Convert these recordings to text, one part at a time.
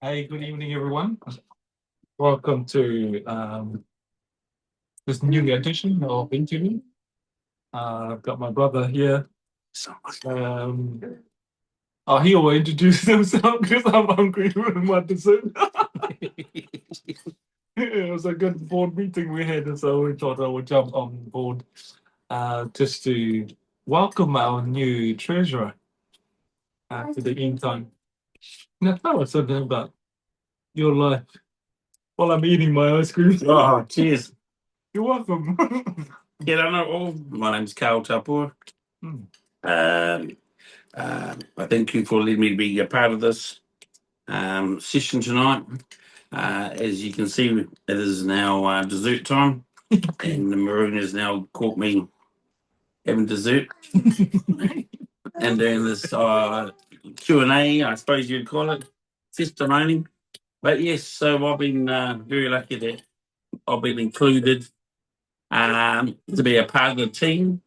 Hey, good evening, everyone. Welcome to this new edition of interview. I've got my brother here. Um, he will introduce himself because I'm hungry with my dessert. It was a good board meeting we had, so we thought I would jump on board just to welcome our new treasurer to the in time. Now, tell us something about your life while I'm eating my ice cream. Oh, cheers. You're welcome. Yeah, I know all. My name's Carl Taopua. Hmm. I thank you for letting me be a part of this session tonight. As you can see, it is now dessert time, and the maroon has now caught me having dessert and doing this Q&A, I suppose you'd call it, testimony. But yes, so I've been very lucky that I've been included to be a part of the team.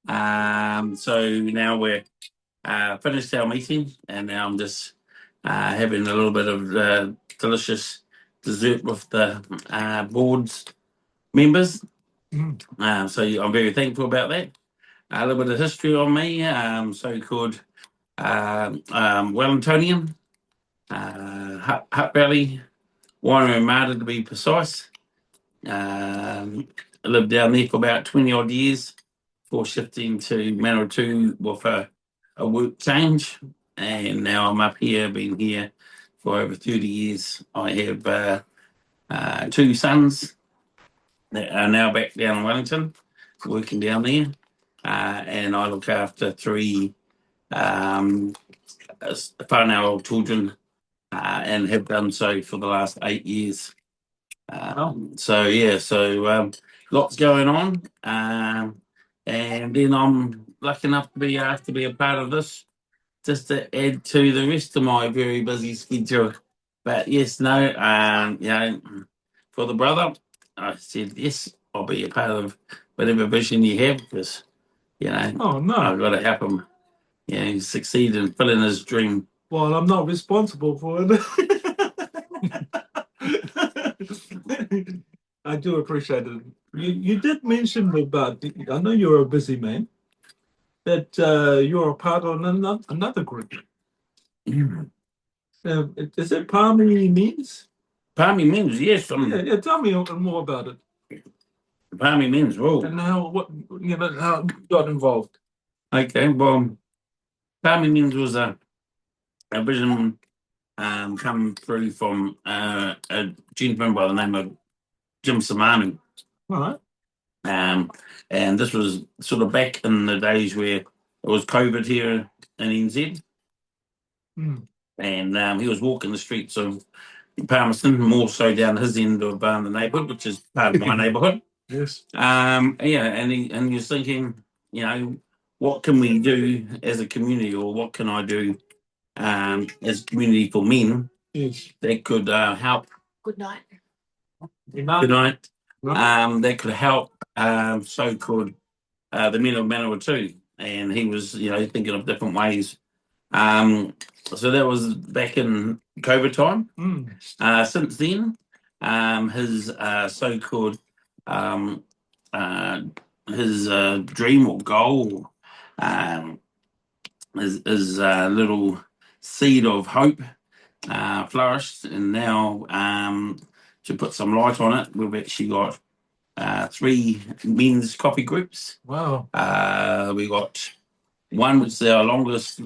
So now we're finished our meeting, and now I'm just having a little bit of delicious dessert with the board's members. So I'm very thankful about that. A little bit of history on me, so-called Wellingtonian, Hutt Valley, Wainui and Marta to be precise. I lived down there for about 20 odd years before shifting to Manawatu with a work change, and now I'm up here, been here for over 30 years. I have two sons that are now back down in Wellington, working down there, and I look after three whānau children, and have done so for the last 8 years. So lots going on. And then I'm lucky enough to be asked to be a part of this, just to add to the rest of my very busy schedule. But yes, no, for the brother, I said yes, I'll be a part of whatever vision you have, because Oh no! I've got to help him, succeed and fill in his dream. Well, I'm not responsible for it. I do appreciate it. You did mention about, I know you're a busy man, that you're a part of another group. Is it Palmy Mans? Palmy Mans, yes. Yeah, tell me more about it. Palmy Mans, whoa. And how you got involved. Okay, well, Palmy Mans was a vision come through from a gentleman by the name of Jim Samanu. All right. And this was sort of back in the days where it was COVID here in NZ. And he was walking the streets of Palmerston, more so down his end of the neighbourhood, which is part of my neighbourhood. Yes. And he was thinking, what can we do as a community, or what can I do as a community for men that could help? Good night. Good night. That could help so-called the men of Manawatu. And he was, thinking of different ways. So that was back in COVID time. Since then, his so-called his dream or goal, his little seed of hope flourished, and now to put some light on it, we've actually got 3 men's coffee groups. Wow. We got one, which is our longest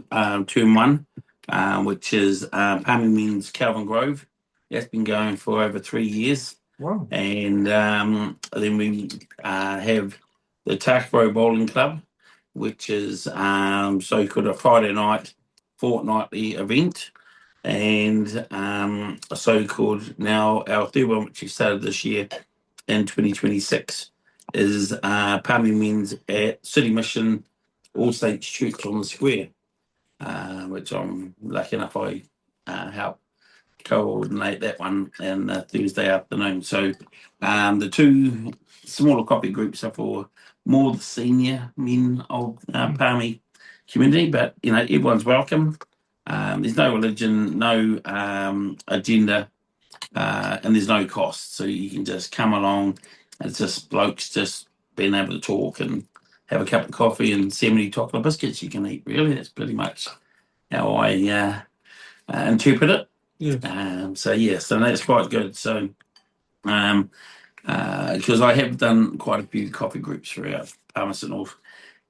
term one, which is Palmy Men's Calvin Grove. That's been going for over 3 years. Wow. And then we have the Takro Bowling Club, which is so-called a Friday night fortnightly event. And so-called now our third one, which we started this year in 2026, is Palmy Men's at City Mission All Saints Church on the Square, which I'm lucky enough I help coordinate that one on Thursday afternoon. So the 2 smaller coffee groups are for more the senior men of Palmy community, but everyone's welcome. There's no religion, no agenda, and there's no cost. So you can just come along. It's just blokes just being able to talk and have a cup of coffee and 70 chocolate biscuits you can eat. Really, that's pretty much how I interpret it. Yeah. So that's quite good. So because I have done quite a few coffee groups throughout Palmerston North,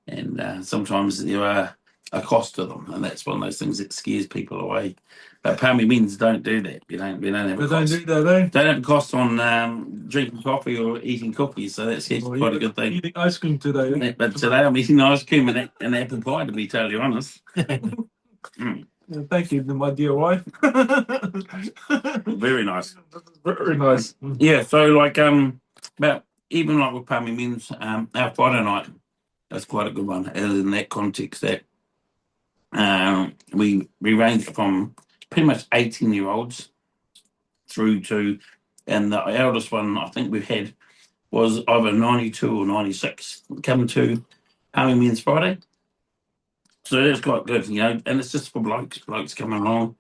and sometimes there are a cost to them, and that's one of those things that scares people away. But Palmy Mans don't do that. We don't have a cost. Don't have a cost on drinking coffee or eating cookies, so that's quite a good thing. Eating ice cream today. But today I'm eating ice cream and apple pie, to be totally honest. Thank you, my dear wife. Very nice. Very nice. Yeah, so but even like with Palmy Mans, our Friday night, that's quite a good one. In that context, that we range from pretty much 18-year-olds through to, and the eldest one I think we've had was either 92 or 96 coming to Palmy Mans Friday. So that's quite good, and it's just for blokes coming along.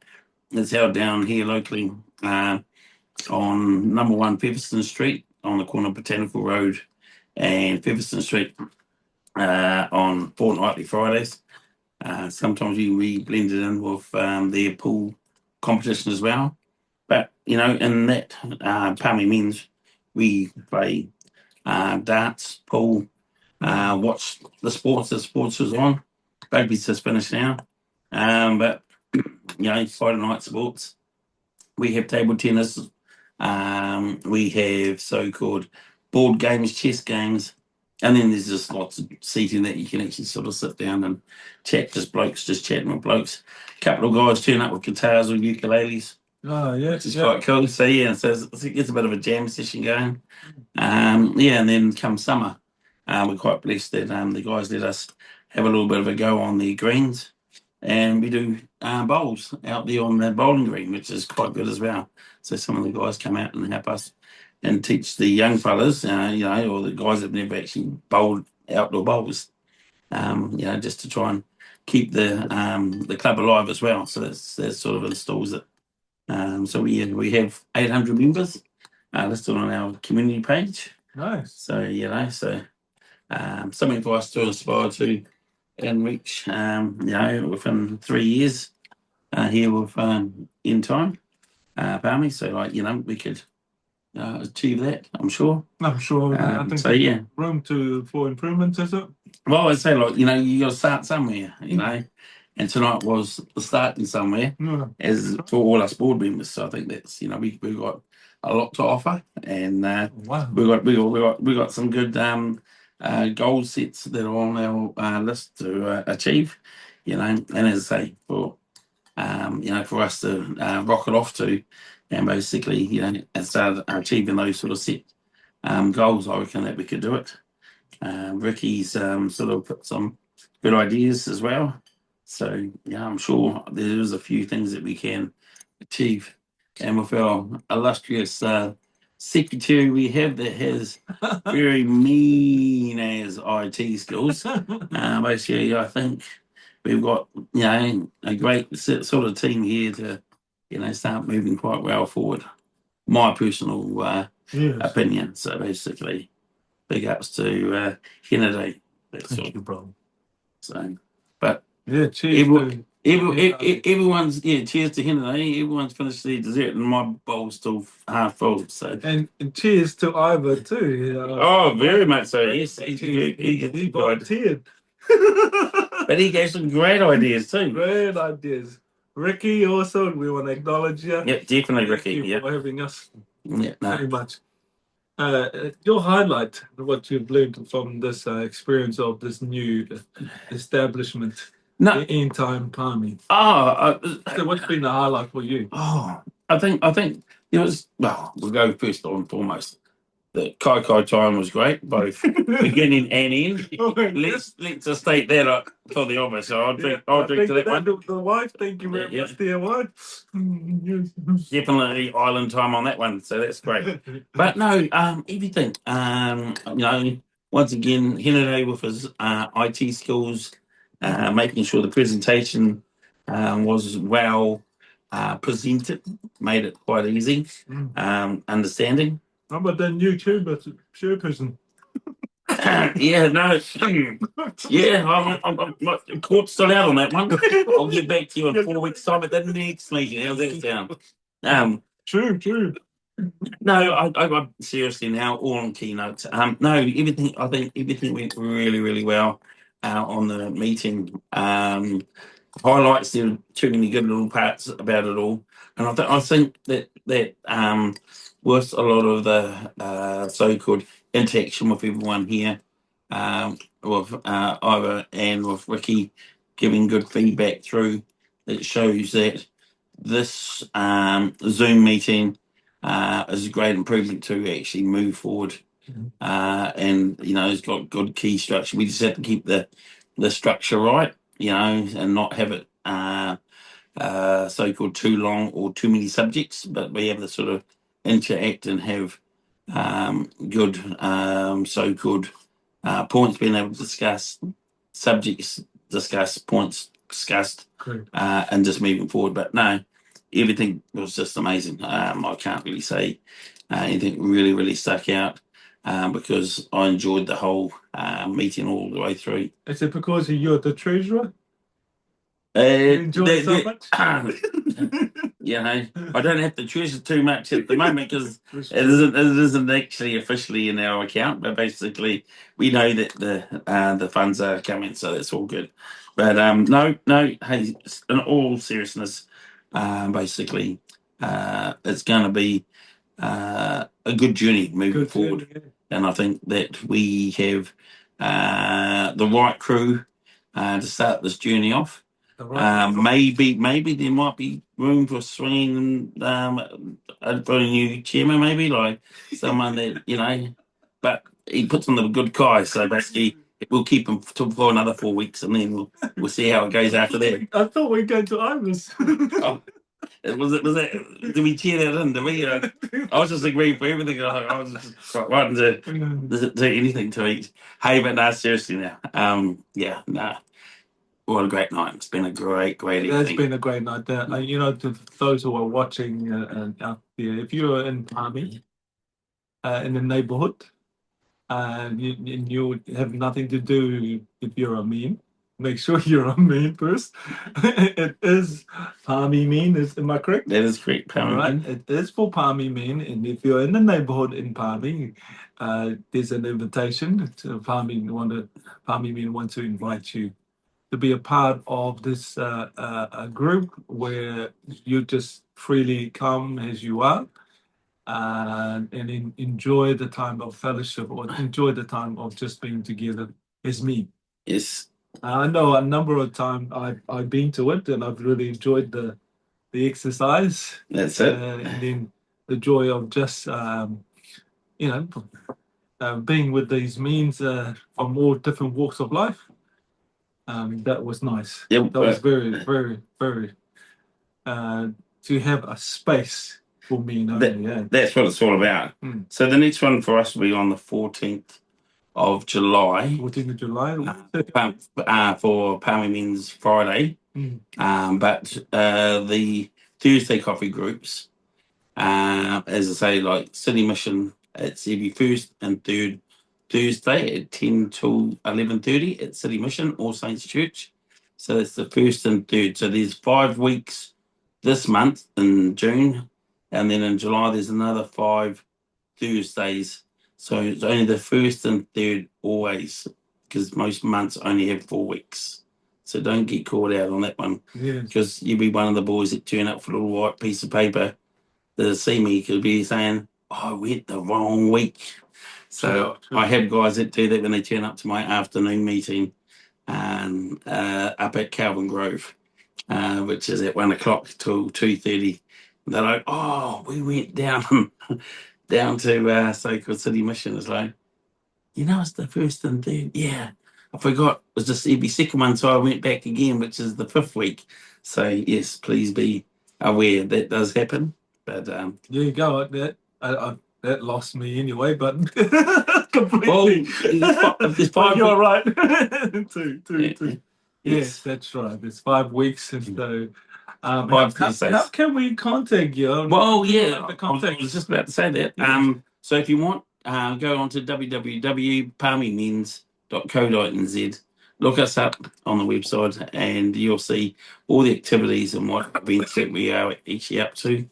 It's held down here locally on number 1 Featherston Street on the corner of Botanical Road and Featherston Street on fortnightly Fridays. Sometimes we blend it in with their pool competition as well. But, in that Palmy Mans, we play darts, pool, watch the sports. The sports is on. Rugby's just finished now. But, Friday night sports. We have table tennis. We have so-called board games, chess games. And then there's just lots of seating that you can actually sort of sit down and chat, just chatting with blokes. A couple of guys turn up with guitars or ukuleles. Oh, yeah. Which is quite cool. So, so it gets a bit of a jam session going. And then come summer, we're quite blessed that the guys let us have a little bit of a go on the greens. And we do bowls out there on the bowling green, which is quite good as well. So some of the guys come out and help us and teach the young fellas, or the guys that have never actually bowled outdoor bowls, just to try and keep the club alive as well. So that sort of installs it. So we have 800 members listed on our community page. Nice. So something for us to aspire to and reach, within 3 years here with in time, Palmy. So we could achieve that, I'm sure. I'm sure. I think room for improvement, is it? Well, I'd say you got to start somewhere, and tonight was the starting somewhere as for all us board members. So I think that's we've got a lot to offer, and we got some good goal sets that are on our list to achieve, and as I say for us to rock it off to, and basically and start achieving those sort of set goals, I reckon that we could do it. Ricky's sort of put some good ideas as well. So I'm sure there's a few things that we can achieve. And with our illustrious secretary we have that has very mean as IT skills, basically I think we've got a great sort of team here to start moving quite well forward. My personal opinion. So basically, big ups to Kennedy. Thank you, bro. So, but cheers. Everyone's cheers to Kennedy. Everyone's finished their dessert, and my bowl's still half full. So, and cheers to Ivor too. Oh, very much so. Yes, he volunteered. But he gave some great ideas too. Great ideas. Ricky also, we want to acknowledge you. Yeah, definitely, Ricky. Thank you for having us. Yeah, very much. Your highlight, what you've learned from this experience of this new establishment in time Palmy. So what's been the highlight for you? I think it was, well, we'll go first and foremost. The Kai time was great, both beginning and end. Let's just state that up for the obvious. So I'll drink to that one. The wife, thank you very much, dear wife. Definitely island time on that one, so that's great. But no, everything. Once again, Henry with his IT skills, making sure the presentation was well presented, made it quite easy, understanding. How about that new chairperson? Yeah, no, yeah, I'm caught still out on that one. I'll get back to you in 4 weeks' time at the next meeting. How's that sound? True. No, I seriously now all on keynotes. No, everything. I think everything went really, really well on the meeting. Highlights, there were too many good little parts about it all, and I think that with a lot of the so-called interaction with everyone here, with Ira and with Ricky giving good feedback through, it shows that this Zoom meeting is a great improvement to actually move forward. And it's got good key structure. We just have to keep the structure right, and not have it so-called too long or too many subjects, but we have to sort of interact and have good so-called points being able to discuss, subjects discussed, points discussed, and just moving forward. But no, everything was just amazing. I can't really say anything really, really stuck out because I enjoyed the whole meeting all the way through. Is it because you're the treasurer? You enjoy it so much? I don't have to treasure too much at the moment because it isn't actually officially in our account, but basically we know that the funds are coming, so that's all good. But no, hey, in all seriousness, basically it's going to be a good journey moving forward, and I think that we have the right crew to start this journey off. Maybe there might be room for swinging for a new chairman, maybe like someone that but he puts on the good guy, so basically we'll keep him for another 4 weeks, and then we'll see how it goes after that. I thought we'd go to Iris. Was it? Did we cheer that in? Did we? I was just agreeing for everything. I was just wanting to do anything to eat. Hey, but no, seriously now. What a great night. It's been a great evening. It's been a great night. To those who are watching out there, if you're in Palmy, in the neighborhood, and you have nothing to do if you're a meme, make sure you're a meme first. It is Palmy Men, am I correct? That is correct, Palmy Men. It is for Palmy Men, and if you're in the neighborhood in Palmy, there's an invitation to Palmy Men want to invite you to be a part of this a group where you just freely come as you are and enjoy the time of fellowship or enjoy the time of just being together as me. Yes. I know a number of times I've been to it and I've really enjoyed the exercise. That's it. And then the joy of just being with these means from all different walks of life. That was nice. Yep. That was very, very, very to have a space for me. That's what it's all about. So the next one for us will be on the 14th of July. 14th of July. For Palmy Men's Friday. But the Thursday coffee groups, as I say, like City Mission, it's every first and third Thursday at 10 till 11:30 at City Mission, All Saints Church. So that's the first and third. So there's 5 weeks this month in June, and then in July there's another 5 Thursdays. So it's only the first and third always, because most months only have 4 weeks. So don't get caught out on that one, because you'll be one of the boys that turn up for a little white piece of paper that see me could be saying, I went the wrong week. So I have guys that do that when they turn up to my afternoon meeting up at Calvin Grove, which is at 1 o'clock till 2:30. They're like, oh, we went down to so-called City Mission. It's like, it's the first and third. Yeah, I forgot. It was just every second one, so I went back again, which is the 5th week. So yes, please be aware that does happen. But there you go. That lost me anyway, but completely. Well, there's 5 you're right. two. Yes, that's right. It's 5 weeks, and so Five Thursdays. how can we contact you? Well, Do you yeah, like the I contact? was just about to say that. Yes. So if you want, go on to www.palmymens.co.nz. Look us up on the website, and you'll see all the activities and what events that we are actually up to.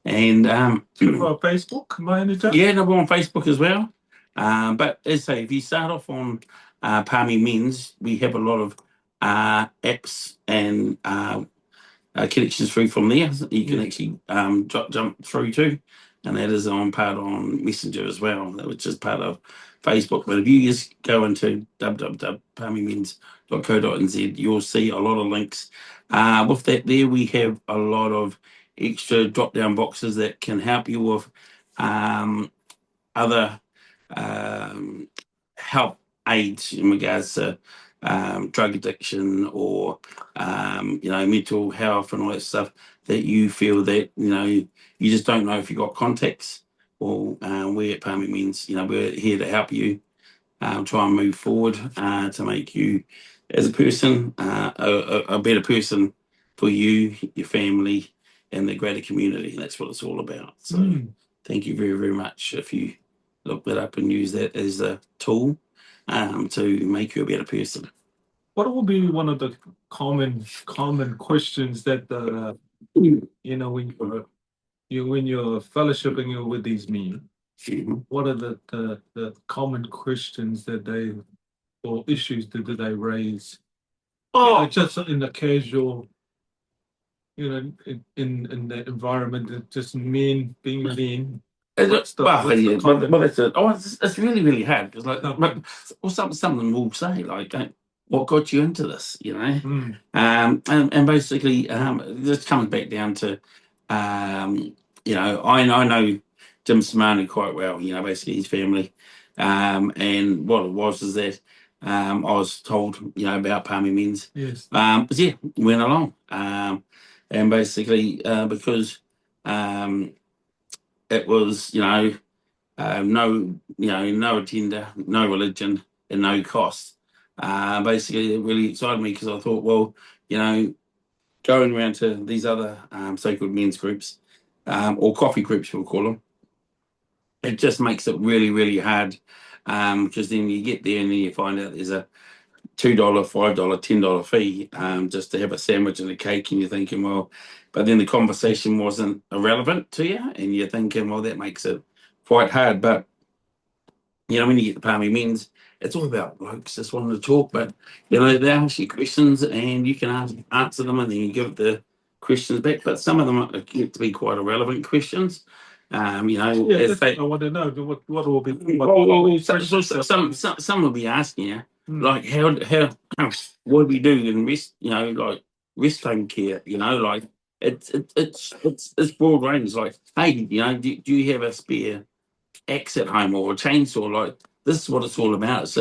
And Or Facebook, my manager? yeah, no, we're on Facebook as well. But as I say, if you start off on Palmy Men's, we have a lot of apps and connections through from there. You can actually jump through to, and that is on part on Messenger as well, which is part of Facebook. But if you just go into www.palmymens.co.nz, you'll see a lot of links. With that, there we have a lot of extra drop down boxes that can help you with other help aids in regards to drug addiction or mental health and all that stuff that you feel that you just don't know if you got contacts. Or we at Palmy Mans, we're here to help you try and move forward to make you as a person a better person for you, your family, and the greater community. That's what it's all about. So thank you very, very much if you look that up and use that as a tool to make you a better person. What will be one of the common questions that when you're fellowshipping with these men? What are the common questions that they or issues that they raise? Just in the casual, in the environment, just men being men. It's really, really hard because, some of them will say, like, what got you into this, and basically, this comes back down to, I know Jim Simone quite well, basically his family, and what it was is that I was told, about Palmy Men's. Yes. But yeah, went along, and basically because it was, no, no agenda, no religion, and no cost. Basically, it really excited me because I thought, well, going around to these other so-called men's groups or coffee groups, we'll call them, it just makes it really, really hard because then you get there and then you find out there's a $2, $5, $10 fee just to have a sandwich and a cake, and you're thinking, well, but then the conversation wasn't irrelevant to you, and you're thinking, well, that makes it quite hard. But when you get the Palmy Men's, it's all about blokes just wanting to talk, but they ask you questions and you can answer them, and then you give the questions back. But some of them get to be quite irrelevant questions. I want to know what will be. Some will be asking you, like, how what do we do in rest, like rest home care, like it's broad range. Like, hey, do you have a spare axe at home or a chainsaw? Like, this is what it's all about. It's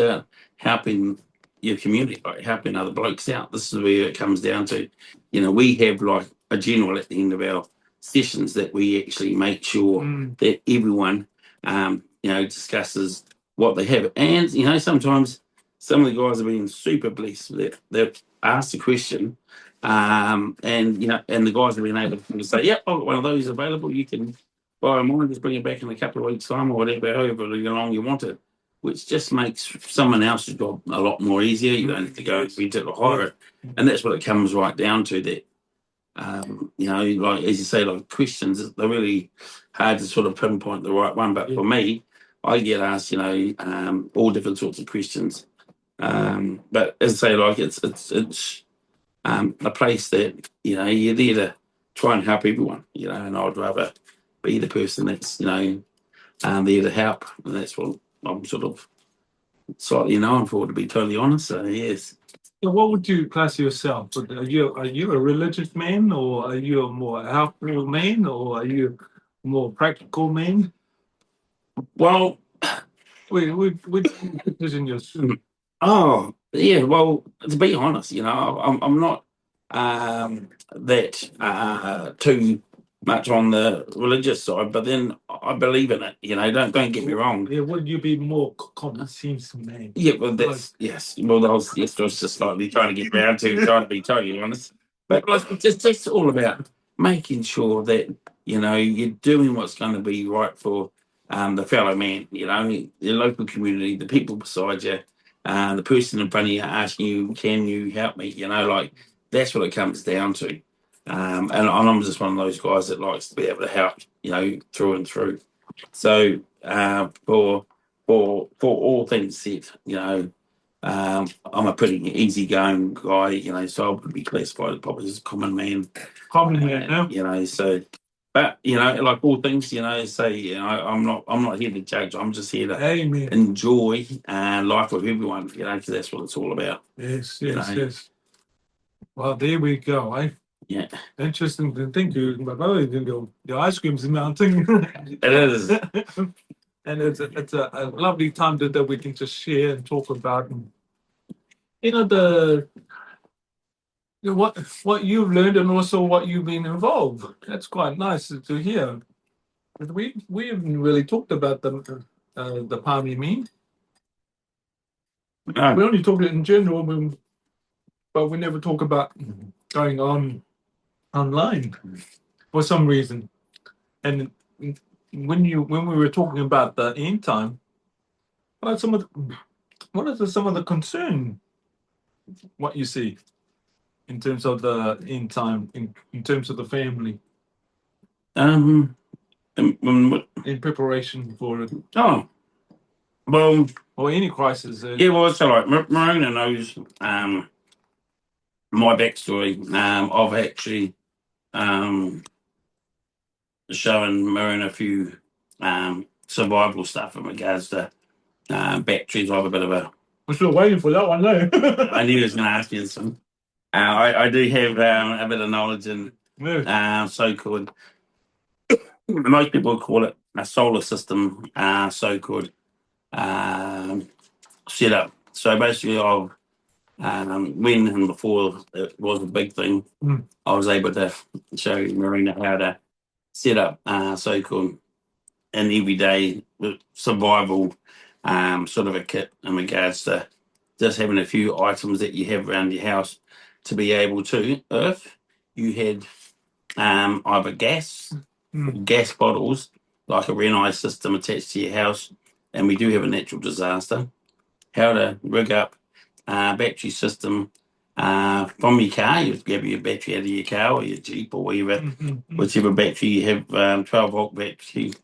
helping your community, like helping other blokes out. This is where it comes down to. We have like a general at the end of our sessions that we actually make sure that everyone, discusses what they have. And, sometimes some of the guys have been super blessed that they've asked a question. And the guys have been able to say, yep, I've got one of those available. You can buy mine, just bring it back in a couple of weeks' time or whatever, however long you want it, which just makes someone else's job a lot more easier. You don't have to go and rent it or hire it. And that's what it comes right down to, that, like, as you say, like questions, they're really hard to sort of pinpoint the right one. But for me, I get asked, all different sorts of questions. But as I say, like, it's a place that, you're there to try and help everyone, and I'd rather be the person that's, there to help. And that's what I'm sort of slightly known for, to be totally honest. So, yes. So what would you class yourself? Are you a religious man, or are you a more helpful man, or are you a more practical man? Well, which position you're? Oh, yeah. Well, to be honest, I'm not that too much on the religious side, but then I believe in it. Don't get me wrong. Yeah, would you be more common sense man? Yeah, well, that's yes. Well, I was just slightly trying to get round to trying to be totally honest. But like, it's just all about making sure that you're doing what's going to be right for the fellow man. Your local community, the people beside you, the person in front of you asking you, "Can you help me?" Like that's what it comes down to. And I'm just one of those guys that likes to be able to help. Through and through. So for all things said, I'm a pretty easygoing guy, so I would be classified probably as a common man. Common man, no? So but like all things, I'm not here to judge. I'm just here to Amen. enjoy life with everyone, because that's what it's all about. Yes. Well, there we go, eh? Yeah. Interesting to think my brother can go, the ice cream's melting. It is. And it's a lovely time that we can just share and talk about what you've learned and also what you've been involved. That's quite nice to hear. But we haven't really talked about the Palmy Men. No. We only talk it in general, but we never talk about going on online for some reason. And when we were talking about the end time, what are some of the concern what you see in terms of the end time, in terms of the family, in preparation for it, well, or any crisis? yeah, well, so like Marina knows my backstory. I've actually shown Marina a few survival stuff in regards to batteries. I have a bit of a. We're still waiting for that one, though. I knew he was going to ask you some. I do have a bit of knowledge in so-called. Most people call it a solar system, so-called setup. So basically, I've when and before it was a big thing, I was able to show Marina how to set up so-called an everyday survival sort of a kit in regards to just having a few items that you have around your house to be able to, if you had either gas bottles, like a Renai system attached to your house, and we do have a natural disaster, how to rig up a battery system from your car. You grab your battery out of your car or your Jeep or whatever, whichever battery you have, 12-volt battery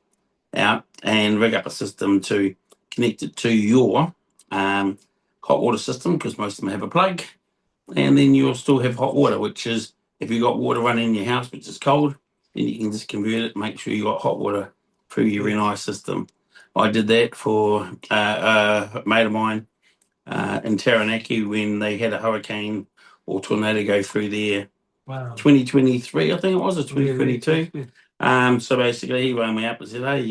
out, and rig up a system to connect it to your hot water system, because most of them have a plug, and then you'll still have hot water, which is if you've got water running in your house which is cold, then you can just convert it, make sure you got hot water through your Renai system. I did that for a mate of mine in Taranaki when they had a hurricane or tornado go through there. Wow. 2023, I think it was, or 2022. So basically, he rang me up and said, "Hey,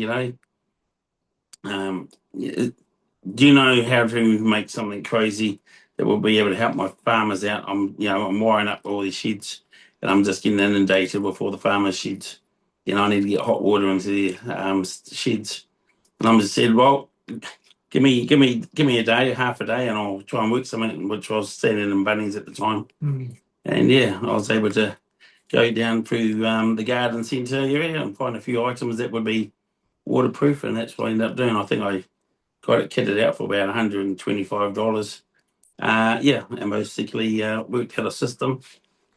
do you know how to make something crazy that will be able to help my farmers out? I'm wiring up all these sheds, and I'm just getting inundated with all the farmers' sheds. I need to get hot water into the sheds." And I just said, "Well, give me a day, half a day, and I'll try and work something," which was standing in Bunnings at the time. And yeah, I was able to go down through the garden centre area and find a few items that would be waterproof, and that's what I ended up doing. I think I got it kitted out for about $125. And basically worked out a system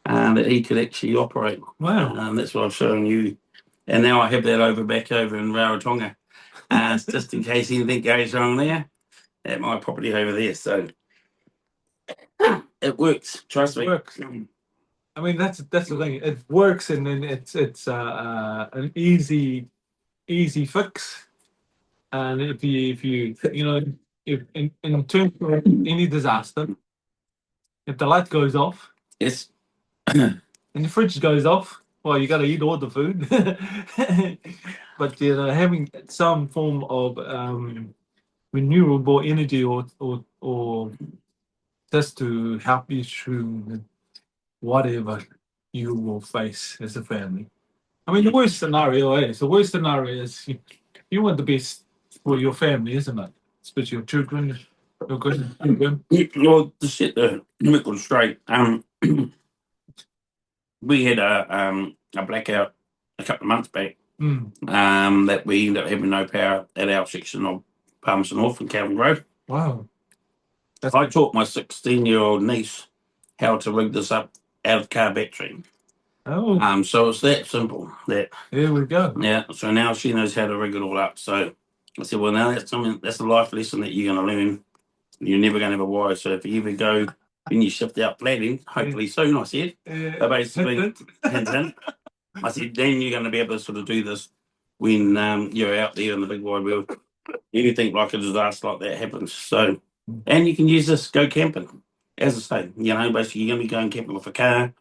that he could actually operate. Wow. That's what I've shown you. And now I have that back over in Rarotonga. Just in case anything goes wrong there at my property over there. So it works. Trust me. It works. I mean, that's the thing. It works, and then it's an easy fix. And if if in terms of any disaster, if the light goes off, yes, and the fridge goes off, well, you got to eat all the food. But having some form of renewable energy or just to help you through whatever you will face as a family. I mean, the worst scenario is you want the best for your family, isn't it? Especially your children, your grandchildren. Well, to set the record straight, we had a blackout a couple of months back. That we ended up having no power at our section of Palmerston North and Calvin Road. Wow. I taught my 16-year-old niece how to rig this up out of car battery. Oh. So it's that simple. That Here we go. Yeah. So now she knows how to rig it all up. So I said, well, now that's a life lesson that you're going to learn. You're never going to have a wire. So if you ever go when you shift out flatting, hopefully soon, I said. But basically, I said, then you're going to be able to sort of do this when you're out there in the big wide world. Anything like a disaster like that happens. So, and you can use this, go camping. As I say, basically you're going to be going camping with a car.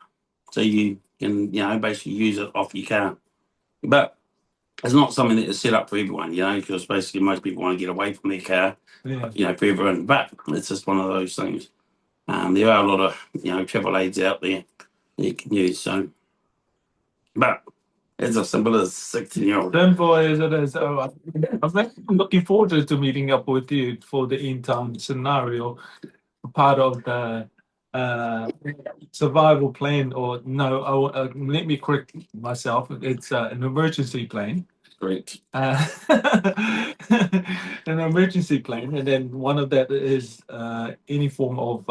So you can, basically use it off your car. But it's not something that is set up for everyone, because basically most people want to get away from their car, for everyone. But it's just one of those things. There are a lot of, travel aids out there that you can use. So, but it's as simple as 16-year-old. Simple as it is. I'm looking forward to meeting up with you for the in-town scenario, part of the survival plan, or no, let me correct myself. It's an emergency plan. Correct. An emergency plan, and then one of that is any form of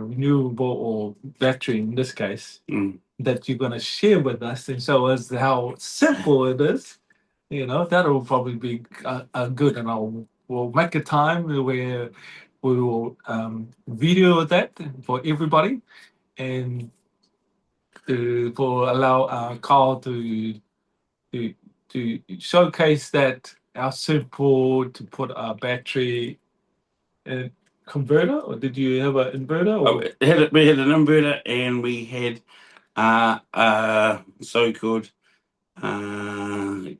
renewable or battery in this case that you're going to share with us and show us how simple it is. That will probably be a good, and we'll make a time where we will video that for everybody, and for allow Carl to showcase that how simple to put a battery converter, or did you have an inverter? Or? We had an inverter, and we had so-called a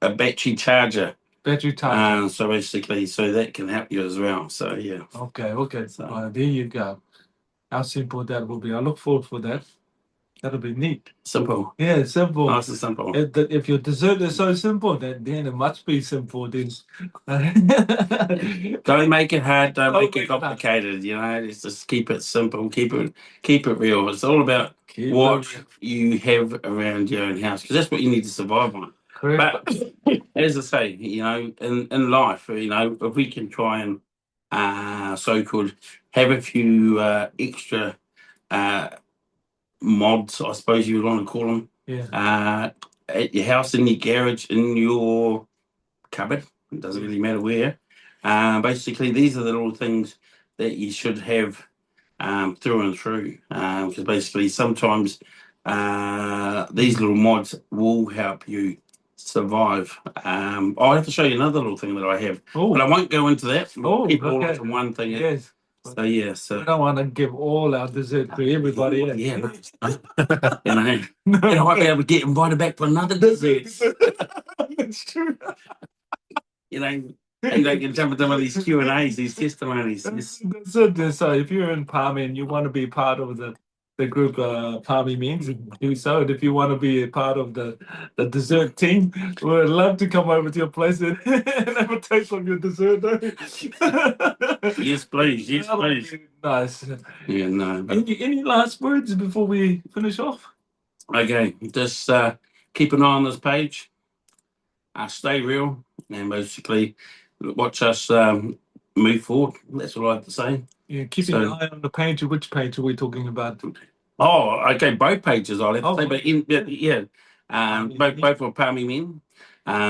battery charger. Battery charger. So basically, so that can help you as well. So yeah. Okay. So there you go. How simple that will be. I look forward for that. That'll be neat. Simple. Yeah, simple. Nice and simple. If your dessert is so simple, then it must be simple. Then don't make it hard. Don't make it complicated. Just keep it simple. Keep it real. It's all about what you have around your own house, because that's what you need to survive on. Correct. But as I say, in life, if we can try and so-called have a few extra mods, I suppose you would want to call them. Yeah. At your house, in your garage, in your cupboard. It doesn't really matter where. Basically, these are the little things that you should have through and through. Because basically, sometimes these little mods will help you survive. I'll have to show you another little thing that I have, but I won't go into that. We'll keep all into one thing. Yes. So yeah, so I don't want to give all our dessert to everybody. Yeah, I might be able to get invited back for another dessert. That's true. And they can jump into one of these Q&As, these testimonies. That's it. So if you're in Palmy and you want to be part of the group Palmy Mans, do so. And if you want to be a part of the dessert team, we'd love to come over to your place and have a taste of your dessert. Yes, please. Yes, please. Nice. Yeah, no. Any last words before we finish off? Okay, just keep an eye on this page. Stay real, and basically watch us move forward. That's all I have to say. Yeah, keeping an eye on the page. Which page are we talking about? Oh, okay, both pages I'll have to say, but both for Palmy Men.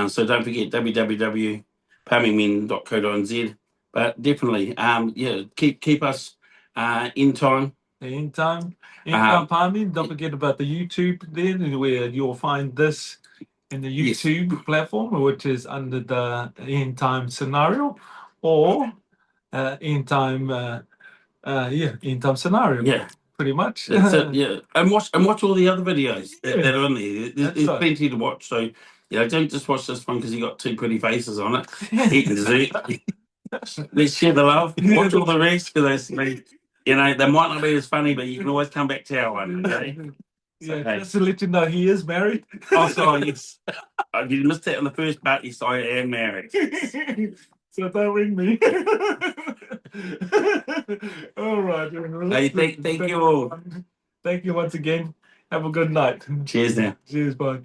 So don't forget www.palmymen.co.nz. But definitely, keep us in time. In time, Palmy. Don't forget about the YouTube then, where you'll find this in the YouTube platform, which is under the End Time Scenario, or End Time, End Time Scenario. Yeah. Pretty much. That's it, yeah. And watch all the other videos that are on there. There's plenty to watch. So, don't just watch this one because you got two pretty faces on it. Eating dessert. Let's share the love. Watch all the rest, because they might not be as funny, but you can always come back to our one. Okay? Yeah, Okay. just to let you know, he is married. Oh, sorry, yes. You missed that on the first part. Yes, I am married. So don't ring me. All right. Hey, thank you all. Thank you once again. Have a good night. Cheers now. Cheers, bye.